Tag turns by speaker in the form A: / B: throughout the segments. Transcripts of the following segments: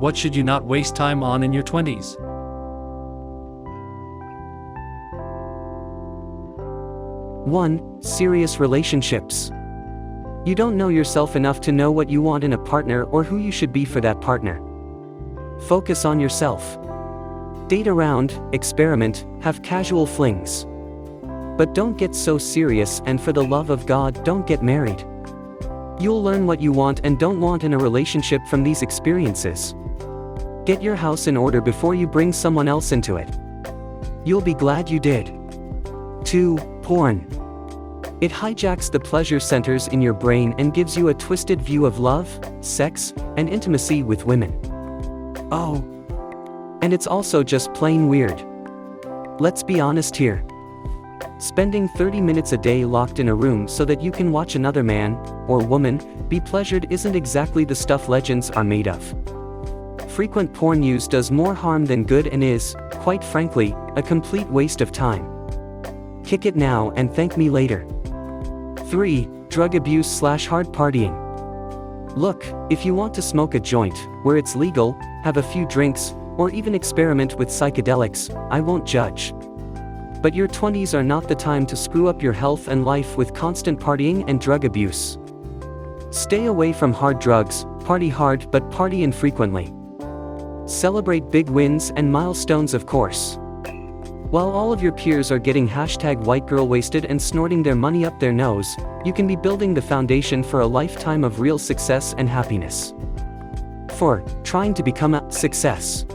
A: What should you not waste time on in your 20s?
B: One, serious relationships. You don't know yourself enough to know what you want in a partner or who you should be for that partner. Focus on yourself. Date around, experiment, have casual flings. But don't get so serious, and for the love of God, don't get married. You'll learn what you want and don't want in a relationship from these experiences. Get your house in order before you bring someone else into it. You'll be glad you did. 2. Porn. It hijacks the pleasure centers in your brain and gives you a twisted view of love, sex, and intimacy with women. Oh. And it's also just plain weird. Let's be honest here. Spending 30 minutes a day locked in a room so that you can watch another man, or woman, be pleasured isn't exactly the stuff legends are made of. Frequent porn use does more harm than good and is, quite frankly, a complete waste of time. Kick it now and thank me later. 3. Drug abuse/hard partying. Look, if you want to smoke a joint, where it's legal, have a few drinks, or even experiment with psychedelics, I won't judge. But your 20s are not the time to screw up your health and life with constant partying and drug abuse. Stay away from hard drugs, party hard but party infrequently. Celebrate big wins and milestones, of course. While all of your peers are getting #whitegirlwasted and snorting their money up their nose, you can be building the foundation for a lifetime of real success and happiness. 4. Trying to become a success.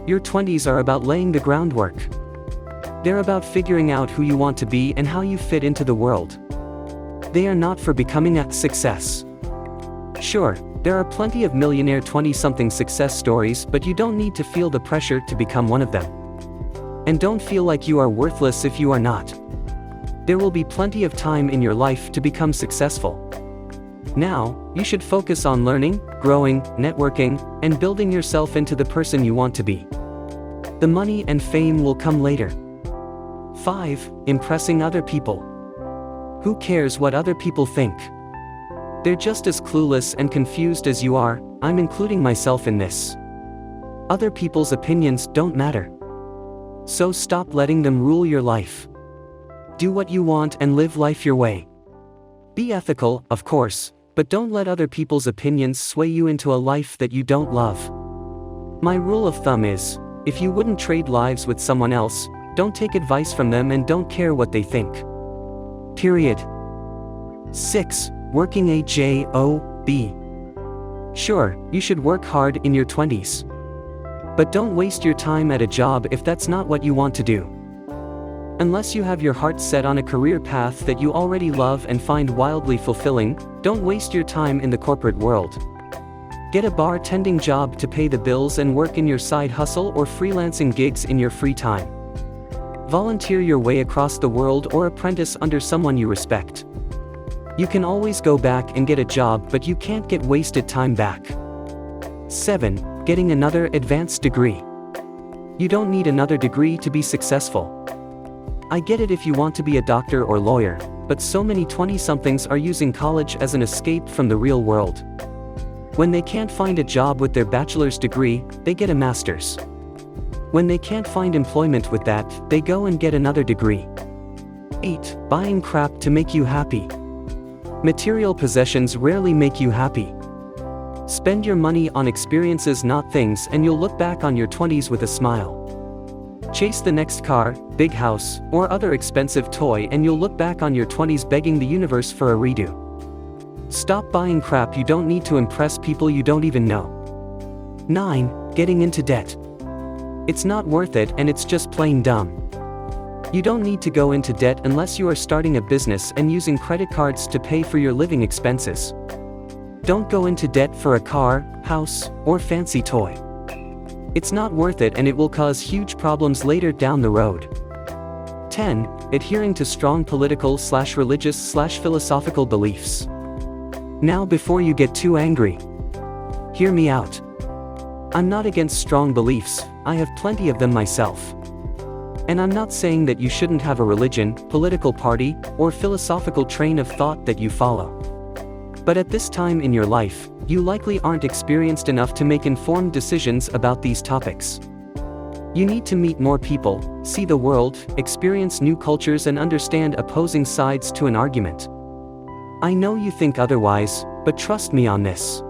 B: Your 20s are about laying the groundwork. They're about figuring out who you want to be and how you fit into the world. They are not for becoming a success. Sure, there are plenty of millionaire 20-something success stories, but you don't need to feel the pressure to become one of them. And don't feel like you are worthless if you are not. There will be plenty of time in your life to become successful. Now, you should focus on learning, growing, networking, and building yourself into the person you want to be. The money and fame will come later. 5. Impressing other people. Who cares what other people think? They're just as clueless and confused as you are. I'm including myself in this. Other people's opinions don't matter. So stop letting them rule your life. Do what you want and live life your way. Be ethical, of course, but don't let other people's opinions sway you into a life that you don't love. My rule of thumb is, if you wouldn't trade lives with someone else, don't take advice from them and don't care what they think. Period. 6. Working a job. Sure, you should work hard in your 20s. But don't waste your time at a job if that's not what you want to do. Unless you have your heart set on a career path that you already love and find wildly fulfilling, don't waste your time in the corporate world. Get a bartending job to pay the bills and work in your side hustle or freelancing gigs in your free time. Volunteer your way across the world or apprentice under someone you respect. You can always go back and get a job, but you can't get wasted time back. 7. Getting another advanced degree. You don't need another degree to be successful. I get it if you want to be a doctor or lawyer, but so many 20-somethings are using college as an escape from the real world. When they can't find a job with their bachelor's degree, they get a master's. When they can't find employment with that, they go and get another degree. 8. Buying crap to make you happy. Material possessions rarely make you happy. Spend your money on experiences, not things, and you'll look back on your 20s with a smile. Chase the next car, big house, or other expensive toy, and you'll look back on your 20s begging the universe for a redo. Stop buying crap you don't need to impress people you don't even know. 9. Getting into debt. It's not worth it, and it's just plain dumb. You don't need to go into debt unless you are starting a business and using credit cards to pay for your living expenses. Don't go into debt for a car, house, or fancy toy. It's not worth it, and it will cause huge problems later down the road. 10. Adhering to strong political/religious/philosophical beliefs. Now, before you get too angry, hear me out. I'm not against strong beliefs, I have plenty of them myself. And I'm not saying that you shouldn't have a religion, political party, or philosophical train of thought that you follow. But at this time in your life, you likely aren't experienced enough to make informed decisions about these topics. You need to meet more people, see the world, experience new cultures, and understand opposing sides to an argument. I know you think otherwise, but trust me on this.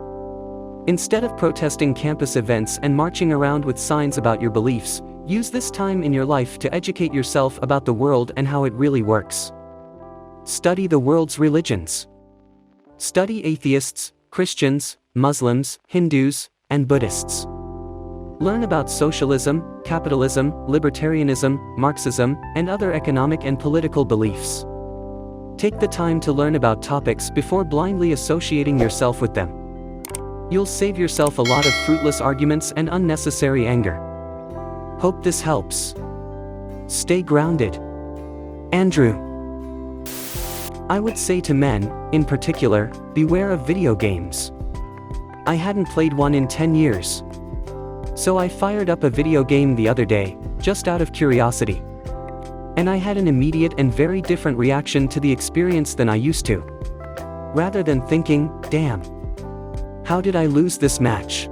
B: Instead of protesting campus events and marching around with signs about your beliefs, use this time in your life to educate yourself about the world and how it really works. Study the world's religions. Study atheists, Christians, Muslims, Hindus, and Buddhists. Learn about socialism, capitalism, libertarianism, Marxism, and other economic and political beliefs. Take the time to learn about topics before blindly associating yourself with them. You'll save yourself a lot of fruitless arguments and unnecessary anger. Hope this helps. Stay grounded. Andrew. I would say to men, in particular, beware of video games. I hadn't played one in 10 years. So I fired up a video game the other day, just out of curiosity. And I had an immediate and very different reaction to the experience than I used to. Rather than thinking, damn, how did I lose this match?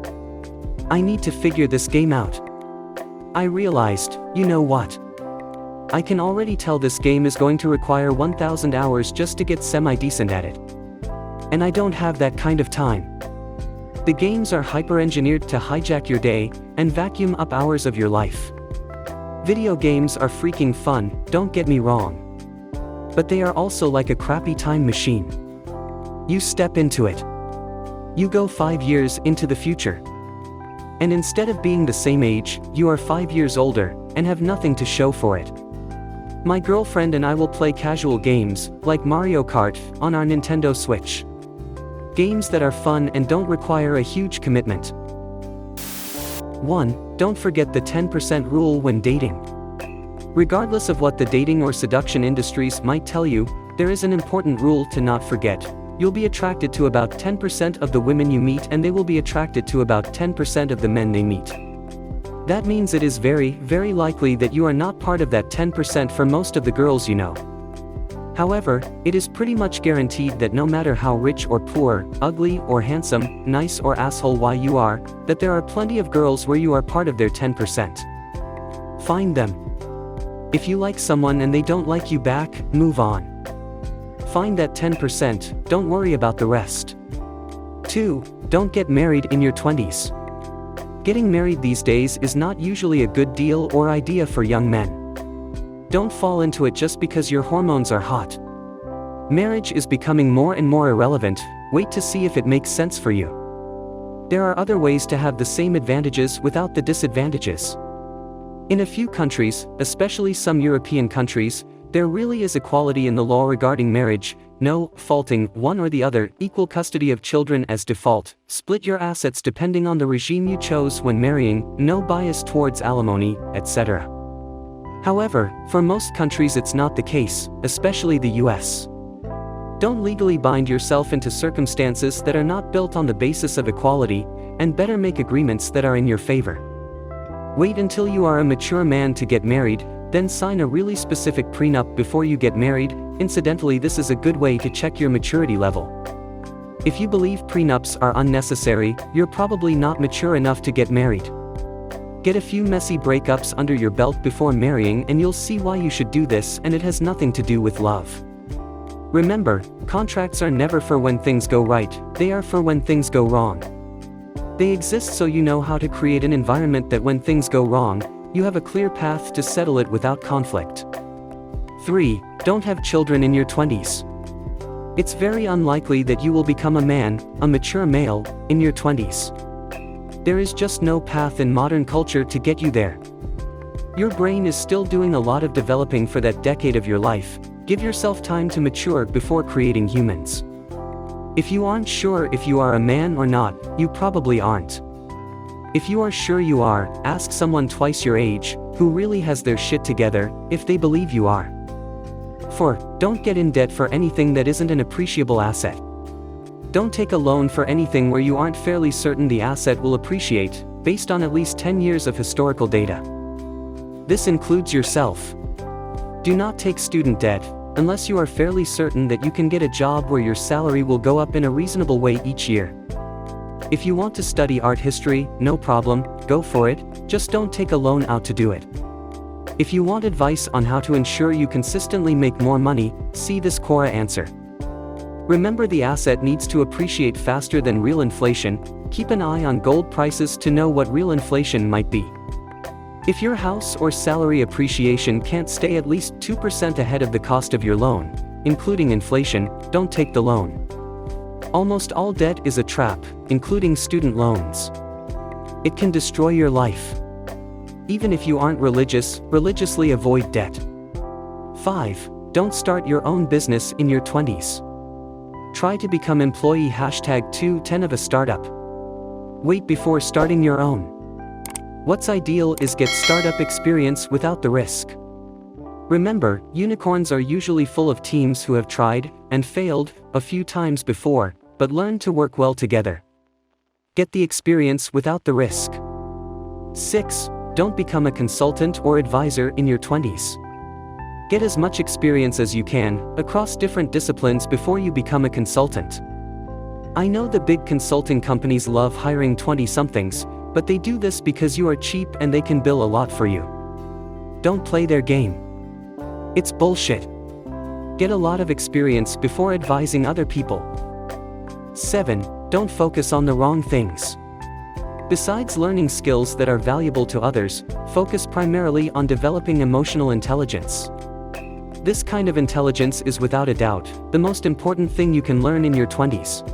B: I need to figure this game out. I realized, you know what? I can already tell this game is going to require 1,000 hours just to get semi-decent at it. And I don't have that kind of time. The games are hyper-engineered to hijack your day and vacuum up hours of your life. Video games are freaking fun, don't get me wrong. But they are also like a crappy time machine. You step into it. You go 5 years into the future. And instead of being the same age, you are 5 years older, and have nothing to show for it. My girlfriend and I will play casual games, like Mario Kart, on our Nintendo Switch. Games that are fun and don't require a huge commitment. 1. Don't forget the 10% rule when dating. Regardless of what the dating or seduction industries might tell you, there is an important rule to not forget. You'll be attracted to about 10% of the women you meet, and they will be attracted to about 10% of the men they meet. That means it is very, very likely that you are not part of that 10% for most of the girls you know. However, it is pretty much guaranteed that no matter how rich or poor, ugly or handsome, nice or asshole why you are, that there are plenty of girls where you are part of their 10%. Find them. If you like someone and they don't like you back, move on. Find that 10%, don't worry about the rest. 2. Don't get married in your 20s. Getting married these days is not usually a good deal or idea for young men. Don't fall into it just because your hormones are hot. Marriage is becoming more and more irrelevant, wait to see if it makes sense for you. There are other ways to have the same advantages without the disadvantages. In a few countries, especially some European countries, there really is equality in the law regarding marriage, no faulting one or the other, equal custody of children as default, split your assets depending on the regime you chose when marrying, no bias towards alimony, etc. However, for most countries it's not the case, especially the US. Don't legally bind yourself into circumstances that are not built on the basis of equality, and better make agreements that are in your favor. Wait until you are a mature man to get married, then sign a really specific prenup before you get married. Incidentally, this is a good way to check your maturity level. If you believe prenups are unnecessary, you're probably not mature enough to get married. Get a few messy breakups under your belt before marrying and you'll see why you should do this, and it has nothing to do with love. Remember, contracts are never for when things go right, they are for when things go wrong. They exist so you know how to create an environment that when things go wrong, you have a clear path to settle it without conflict. 3. Don't have children in your 20s. It's very unlikely that you will become a man, a mature male, in your 20s. There is just no path in modern culture to get you there. Your brain is still doing a lot of developing for that decade of your life. Give yourself time to mature before creating humans. If you aren't sure if you are a man or not, you probably aren't. If you are sure you are, ask someone twice your age, who really has their shit together, if they believe you are. 4. Don't get in debt for anything that isn't an appreciable asset. Don't take a loan for anything where you aren't fairly certain the asset will appreciate, based on at least 10 years of historical data. This includes yourself. Do not take student debt, unless you are fairly certain that you can get a job where your salary will go up in a reasonable way each year. If you want to study art history, no problem, go for it, just don't take a loan out to do it. If you want advice on how to ensure you consistently make more money, see this Quora answer. Remember, the asset needs to appreciate faster than real inflation. Keep an eye on gold prices to know what real inflation might be. If your house or salary appreciation can't stay at least 2% ahead of the cost of your loan, including inflation, don't take the loan. Almost all debt is a trap, including student loans. It can destroy your life. Even if you aren't religious, religiously avoid debt. 5. Don't start your own business in your 20s. Try to become employee #210 of a startup. Wait before starting your own. What's ideal is get startup experience without the risk. Remember, unicorns are usually full of teams who have tried and failed a few times before, but learn to work well together. Get the experience without the risk. 6. Don't become a consultant or advisor in your 20s. Get as much experience as you can across different disciplines before you become a consultant. I know the big consulting companies love hiring 20-somethings, but they do this because you are cheap and they can bill a lot for you. Don't play their game. It's bullshit. Get a lot of experience before advising other people. 7. Don't focus on the wrong things. Besides learning skills that are valuable to others, focus primarily on developing emotional intelligence. This kind of intelligence is without a doubt the most important thing you can learn in your 20s.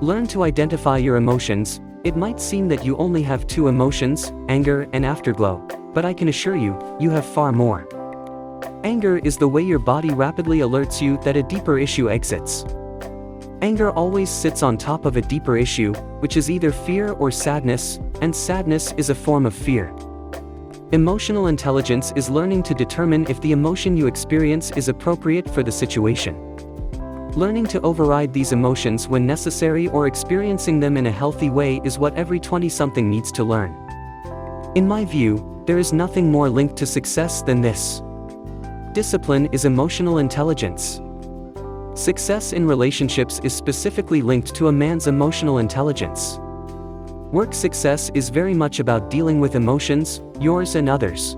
B: Learn to identify your emotions. It might seem that you only have 2 emotions, anger and afterglow, but I can assure you, you have far more. Anger is the way your body rapidly alerts you that a deeper issue exists. Anger always sits on top of a deeper issue, which is either fear or sadness, and sadness is a form of fear. Emotional intelligence is learning to determine if the emotion you experience is appropriate for the situation. Learning to override these emotions when necessary or experiencing them in a healthy way is what every 20-something needs to learn. In my view, there is nothing more linked to success than this. Discipline is emotional intelligence. Success in relationships is specifically linked to a man's emotional intelligence. Work success is very much about dealing with emotions, yours and others.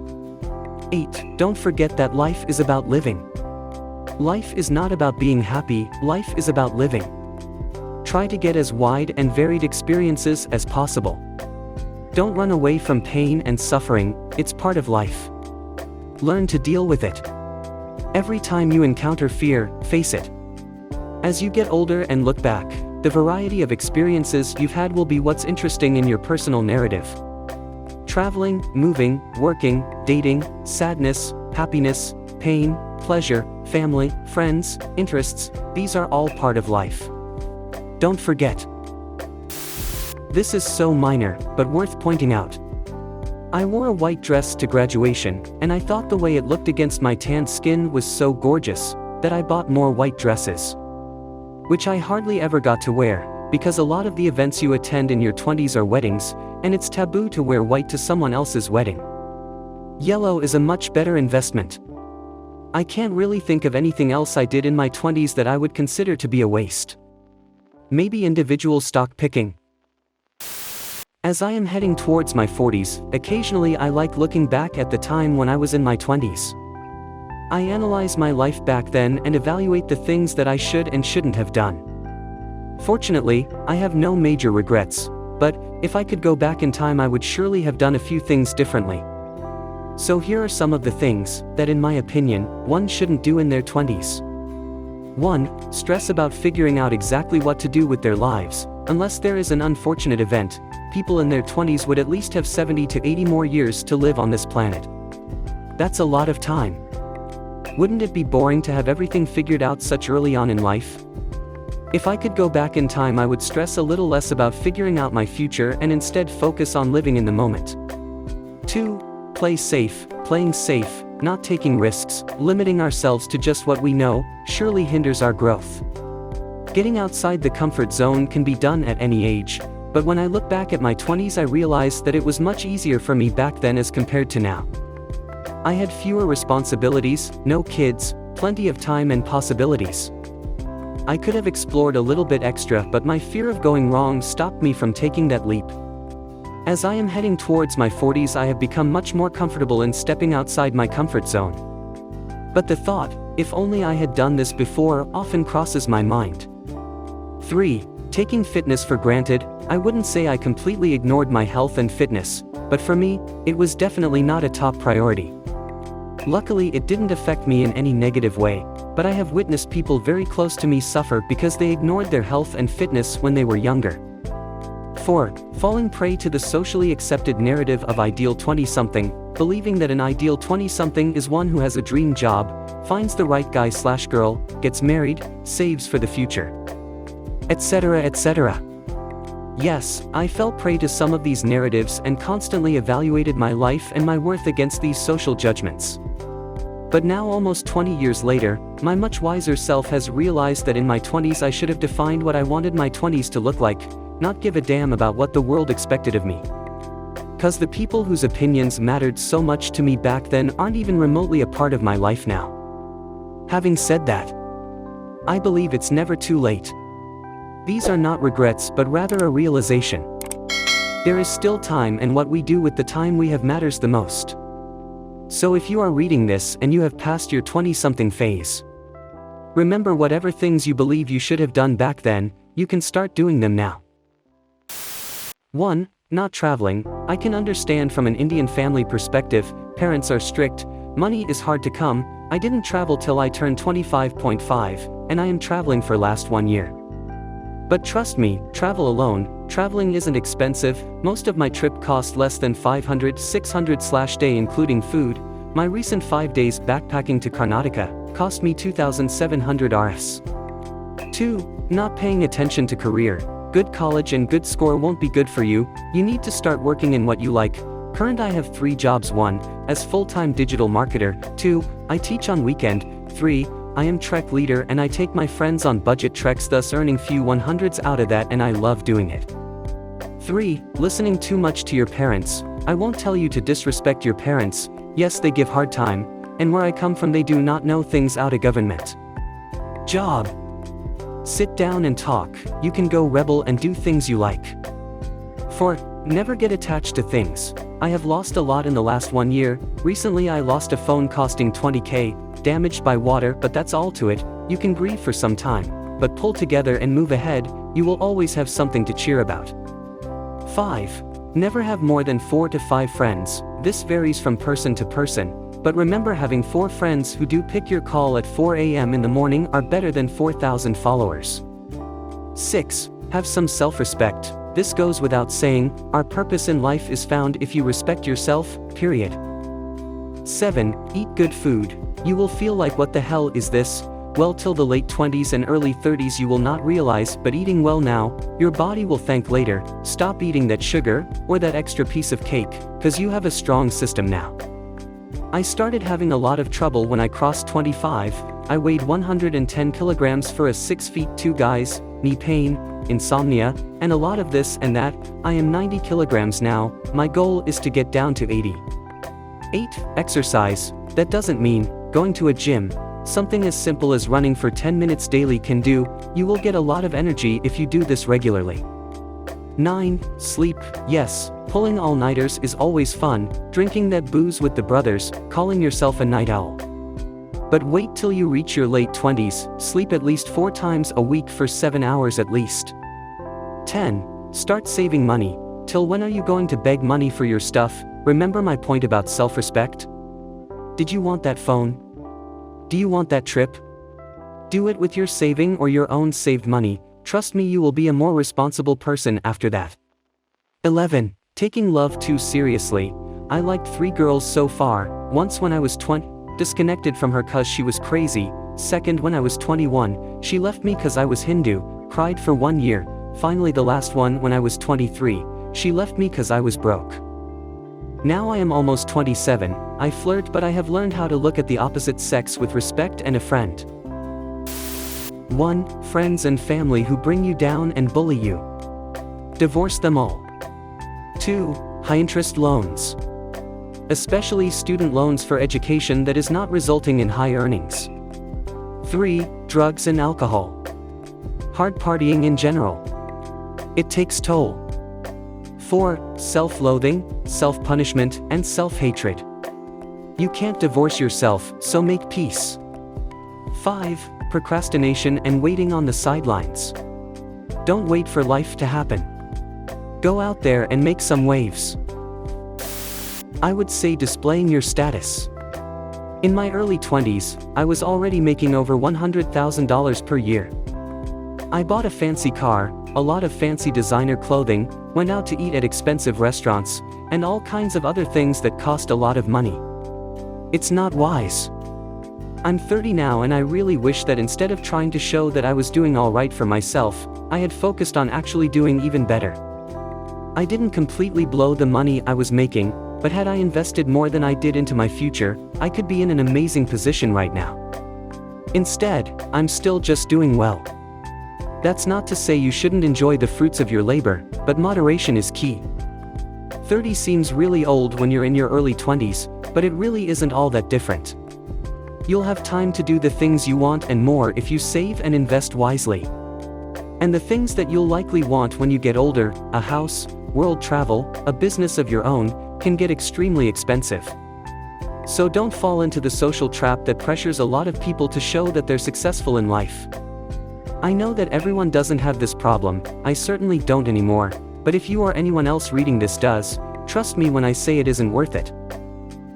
B: 8. Don't forget that life is about living. Life is not about being happy, life is about living. Try to get as wide and varied experiences as possible. Don't run away from pain and suffering, it's part of life. Learn to deal with it. Every time you encounter fear, face it. As you get older and look back, the variety of experiences you've had will be what's interesting in your personal narrative. Traveling, moving, working, dating, sadness, happiness, pain, pleasure, family, friends, interests, these are all part of life. Don't forget. This is so minor, but worth pointing out. I wore a white dress to graduation, and I thought the way it looked against my tanned skin was so gorgeous that I bought more white dresses. Which I hardly ever got to wear, because a lot of the events you attend in your 20s are weddings, and it's taboo to wear white to someone else's wedding. Yellow is a much better investment. I can't really think of anything else I did in my 20s that I would consider to be a waste. Maybe individual stock picking. As I am heading towards my 40s, occasionally I like looking back at the time when I was in my 20s. I analyze my life back then and evaluate the things that I should and shouldn't have done. Fortunately, I have no major regrets, but if I could go back in time I would surely have done a few things differently. So here are some of the things that, in my opinion, one shouldn't do in their 20s. 1. Stress about figuring out exactly what to do with their lives. Unless there is an unfortunate event, people in their 20s would at least have 70 to 80 more years to live on this planet. That's a lot of time. Wouldn't it be boring to have everything figured out such early on in life? If I could go back in time, I would stress a little less about figuring out my future and instead focus on living in the moment. 2. Play safe. Playing safe, not taking risks, limiting ourselves to just what we know, surely hinders our growth. Getting outside the comfort zone can be done at any age, but when I look back at my 20s I realize that it was much easier for me back then as compared to now. I had fewer responsibilities, no kids, plenty of time and possibilities. I could have explored a little bit extra, but my fear of going wrong stopped me from taking that leap. As I am heading towards my 40s, I have become much more comfortable in stepping outside my comfort zone. But the thought, if only I had done this before, often crosses my mind. 3. Taking fitness for granted. I wouldn't say I completely ignored my health and fitness, but for me, it was definitely not a top priority. Luckily, it didn't affect me in any negative way, but I have witnessed people very close to me suffer because they ignored their health and fitness when they were younger. 4. Falling prey to the socially accepted narrative of ideal 20-something, believing that an ideal 20-something is one who has a dream job, finds the right guy/girl, gets married, saves for the future, etc., etc. Yes, I fell prey to some of these narratives and constantly evaluated my life and my worth against these social judgments. But now, almost 20 years later, my much wiser self has realized that in my 20s I should have defined what I wanted my 20s to look like, not give a damn about what the world expected of me. 'Cause the people whose opinions mattered so much to me back then aren't even remotely a part of my life now. Having said that, I believe it's never too late. These are not regrets but rather a realization. There is still time, and what we do with the time we have matters the most. So if you are reading this and you have passed your 20-something phase, remember, whatever things you believe you should have done back then, you can start doing them now. 1. Not traveling. I can understand from an Indian family perspective. Parents are strict, money is hard to come. I didn't travel till I turned 25.5, and I am traveling for last 1 year. But trust me, travel alone. Traveling isn't expensive. Most of my trip cost less than $500-600/day including food. My recent 5 days backpacking to Karnataka cost me 2,700 Rs. 2. Not paying attention to career. Good college and good score won't be good for you. You need to start working in what you like. Current, I have 3 jobs. 1. As full-time digital marketer. 2. I teach on weekend. 3. I am trek leader and I take my friends on budget treks, thus earning few 100s out of that, and I love doing it. 3. Listening too much to your parents. I won't tell you to disrespect your parents. Yes, they give hard time, and where I come from they do not know things out of government. Job. Sit down and talk. You can go rebel and do things you like. 4. Never get attached to things. I have lost a lot in the last 1 year. Recently I lost a phone costing 20k, damaged by water, but that's all to it. You can grieve for some time, but pull together and move ahead. You will always have something to cheer about. 5. Never have more than 4 to 5 friends. This varies from person to person, but remember, having 4 friends who do pick your call at 4 a.m. in the morning are better than 4,000 followers. 6. Have some self-respect. This goes without saying. Our purpose in life is found if you respect yourself, period. 7. Eat good food. You will feel like, what the hell is this? Well, till the late 20s and early 30s you will not realize, but eating well now, your body will thank later. Stop eating that sugar, or that extra piece of cake, cause you have a strong system now. I started having a lot of trouble when I crossed 25. I weighed 110 kilograms for a 6'2" guys, knee pain, insomnia, and a lot of this and that. I am 90 kilograms now. My goal is to get down to 80. 8. Exercise. That doesn't mean going to a gym. Something as simple as running for 10 minutes daily can do. You will get a lot of energy if you do this regularly. 9. Sleep. Yes, pulling all-nighters is always fun. Drinking that booze with the brothers, calling yourself a night owl. But wait till you reach your late 20s. Sleep at least 4 times a week for 7 hours at least. 10. Start saving money. Till when are you going to beg money for your stuff? Remember my point about self-respect? Did you want that phone? Do you want that trip? Do it with your saving or your own saved money. Trust me, you will be a more responsible person after that. 11. Taking love too seriously. I liked 3 girls so far. Once when I was 20, disconnected from her cause she was crazy. Second, when I was 21, she left me cause I was Hindu, cried for 1 year. Finally, the last one when I was 23, she left me cause I was broke. Now I am almost 27, I flirt, but I have learned how to look at the opposite sex with respect and a friend. 1. Friends and family who bring you down and bully you. Divorce them all. 2. High-interest loans. Especially student loans for education that is not resulting in high earnings. 3. Drugs and alcohol. hard partying in general. It takes toll. 4. Self-loathing, self-punishment, and self-hatred. You can't divorce yourself, so make peace. 5. Procrastination and waiting on the sidelines. Don't wait for life to happen. Go out there and make some waves. I would say displaying your status. In my early 20s, I was already making over $100,000 per year. I bought a fancy car, a lot of fancy designer clothing, went out to eat at expensive restaurants, and all kinds of other things that cost a lot of money. It's not wise. I'm 30 now and I really wish that instead of trying to show that I was doing all right for myself, I had focused on actually doing even better. I didn't completely blow the money I was making, but had I invested more than I did into my future, I could be in an amazing position right now. Instead, I'm still just doing well. That's not to say you shouldn't enjoy the fruits of your labor, but moderation is key. 30 seems really old when you're in your early 20s, but it really isn't all that different. You'll have time to do the things you want and more if you save and invest wisely. And the things that you'll likely want when you get older, a house, world travel, a business of your own, can get extremely expensive. So don't fall into the social trap that pressures a lot of people to show that they're successful in life. I know that everyone doesn't have this problem, I certainly don't anymore, but if you or anyone else reading this does, trust me when I say it isn't worth it.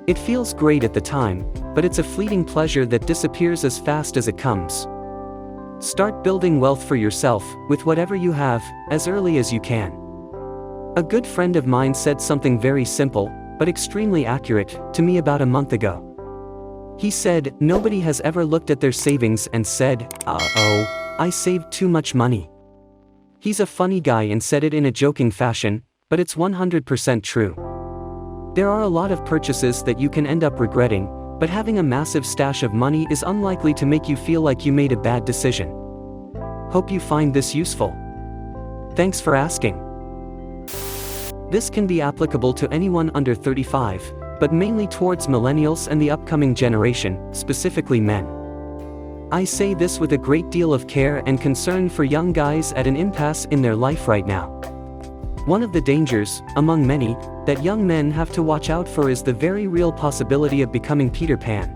B: It feels great at the time, but it's a fleeting pleasure that disappears as fast as it comes. Start building wealth for yourself, with whatever you have, as early as you can. A good friend of mine said something very simple, but extremely accurate, to me about a month ago. He said, nobody has ever looked at their savings and said, uh-oh, I saved too much money. He's a funny guy and said it in a joking fashion, but it's 100% true. There are a lot of purchases that you can end up regretting, but having a massive stash of money is unlikely to make you feel like you made a bad decision. Hope you find this useful. Thanks for asking. This can be applicable to anyone under 35, but mainly towards millennials and the upcoming generation, specifically men. I say this with a great deal of care and concern for young guys at an impasse in their life right now. One of the dangers, among many, that young men have to watch out for is the very real possibility of becoming Peter Pan.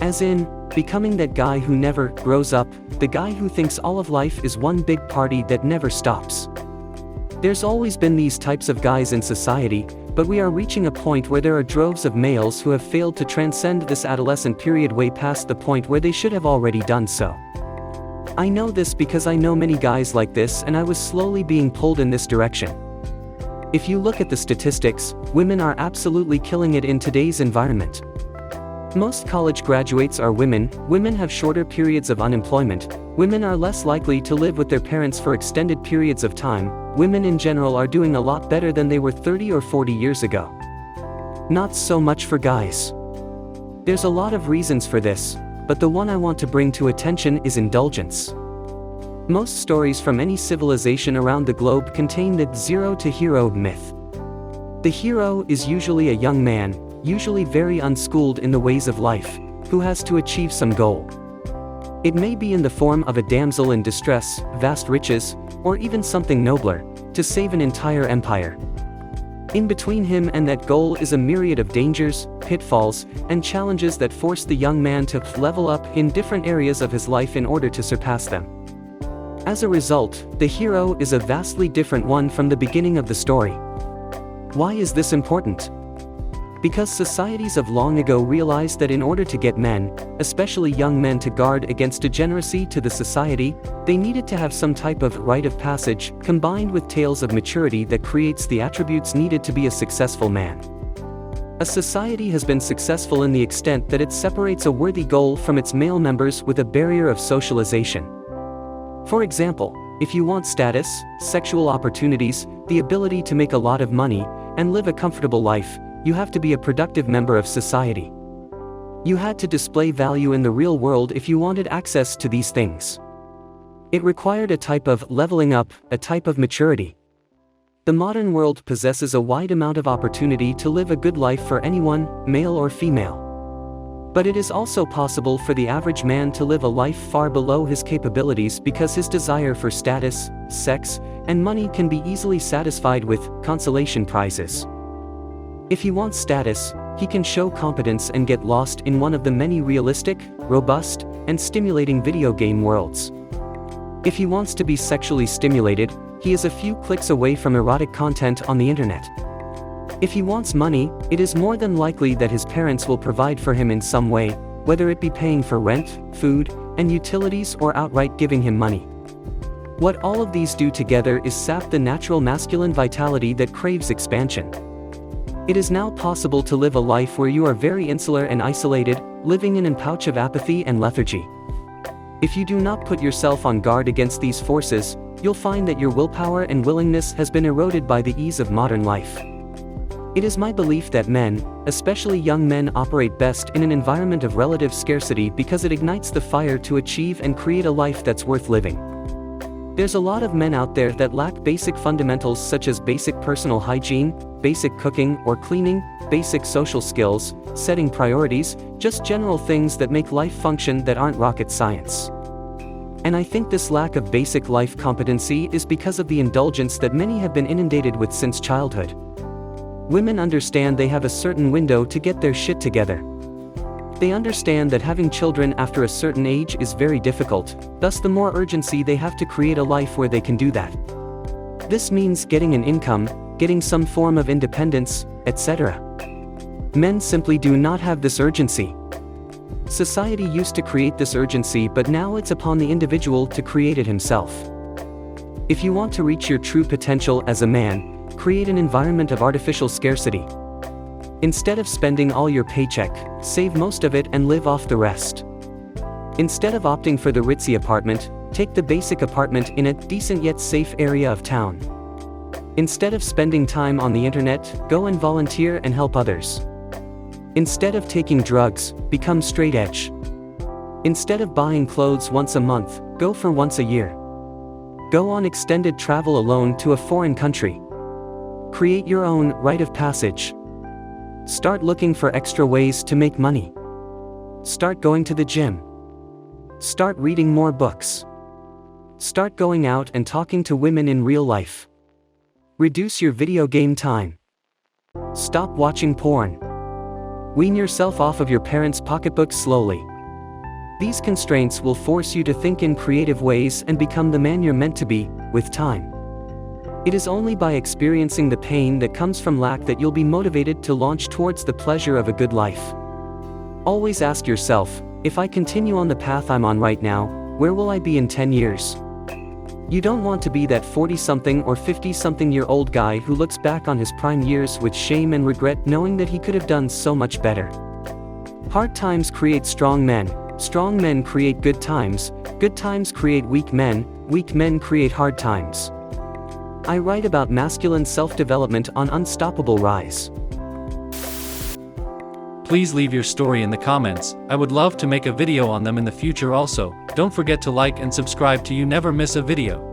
B: As in, becoming that guy who never grows up, the guy who thinks all of life is one big party that never stops. There's always been these types of guys in society, but we are reaching a point where there are droves of males who have failed to transcend this adolescent period way past the point where they should have already done so. I know this because I know many guys like this and I was slowly being pulled in this direction. If you look at the statistics, women are absolutely killing it in today's environment. Most college graduates are women, women have shorter periods of unemployment, women are less likely to live with their parents for extended periods of time, women in general are doing a lot better than they were 30 or 40 years ago. Not so much for guys. There's a lot of reasons for this, but the one I want to bring to attention is indulgence. Most stories from any civilization around the globe contain the zero to hero myth. The hero is usually a young man, usually very unschooled in the ways of life, who has to achieve some goal. It may be in the form of a damsel in distress, vast riches, or even something nobler, to save an entire empire. In between him and that goal is a myriad of dangers, pitfalls, and challenges that force the young man to level up in different areas of his life in order to surpass them. As a result, the hero is a vastly different one from the beginning of the story. Why is this important? Because societies of long ago realized that in order to get men, especially young men, to guard against degeneracy to the society, they needed to have some type of rite of passage, combined with tales of maturity that creates the attributes needed to be a successful man. A society has been successful in the extent that it separates a worthy goal from its male members with a barrier of socialization. For example, if you want status, sexual opportunities, the ability to make a lot of money, and live a comfortable life, you have to be a productive member of society. You had to display value in the real world if you wanted access to these things. It required a type of leveling up, a type of maturity. The modern world possesses a wide amount of opportunity to live a good life for anyone, male or female. But it is also possible for the average man to live a life far below his capabilities because his desire for status, sex, and money can be easily satisfied with consolation prizes. If he wants status, he can show competence and get lost in one of the many realistic, robust, and stimulating video game worlds. If he wants to be sexually stimulated, he is a few clicks away from erotic content on the internet. If he wants money, it is more than likely that his parents will provide for him in some way, whether it be paying for rent, food, and utilities or outright giving him money. What all of these do together is sap the natural masculine vitality that craves expansion. It is now possible to live a life where you are very insular and isolated, living in a pouch of apathy and lethargy. If you do not put yourself on guard against these forces, you'll find that your willpower and willingness has been eroded by the ease of modern life. It is my belief that men, especially young men, operate best in an environment of relative scarcity because it ignites the fire to achieve and create a life that's worth living. There's a lot of men out there that lack basic fundamentals such as basic personal hygiene, basic cooking or cleaning, basic social skills, setting priorities, just general things that make life function that aren't rocket science. And I think this lack of basic life competency is because of the indulgence that many have been inundated with since childhood. Women understand they have a certain window to get their shit together. They understand that having children after a certain age is very difficult, thus the more urgency they have to create a life where they can do that. This means getting an income, getting some form of independence, etc. Men simply do not have this urgency. Society used to create this urgency, but now it's upon the individual to create it himself. If you want to reach your true potential as a man, create an environment of artificial scarcity. Instead of spending all your paycheck, save most of it and live off the rest. Instead of opting for the ritzy apartment, take the basic apartment in a decent yet safe area of town. Instead of spending time on the internet, go and volunteer and help others. Instead of taking drugs, become straight edge. Instead of buying clothes once a month, go for once a year. Go on extended travel alone to a foreign country. Create your own rite of passage. Start looking for extra ways to make money. Start going to the gym. Start reading more books. Start going out and talking to women in real life. Reduce your video game time. Stop watching porn. Wean yourself off of your parents' pocketbooks slowly. These constraints will force you to think in creative ways and become the man you're meant to be, with time. It is only by experiencing the pain that comes from lack that you'll be motivated to launch towards the pleasure of a good life. Always ask yourself, if I continue on the path I'm on right now, where will I be in 10 years? You don't want to be that 40-something or 50-something-year-old guy who looks back on his prime years with shame and regret knowing that he could have done so much better. Hard times create strong men create good times create weak men create hard times. I write about masculine self-development on Unstoppable Rise.
A: Please leave your story in the comments. I would love to make a video on them in the future also. Don't forget to like and subscribe to you never miss a video.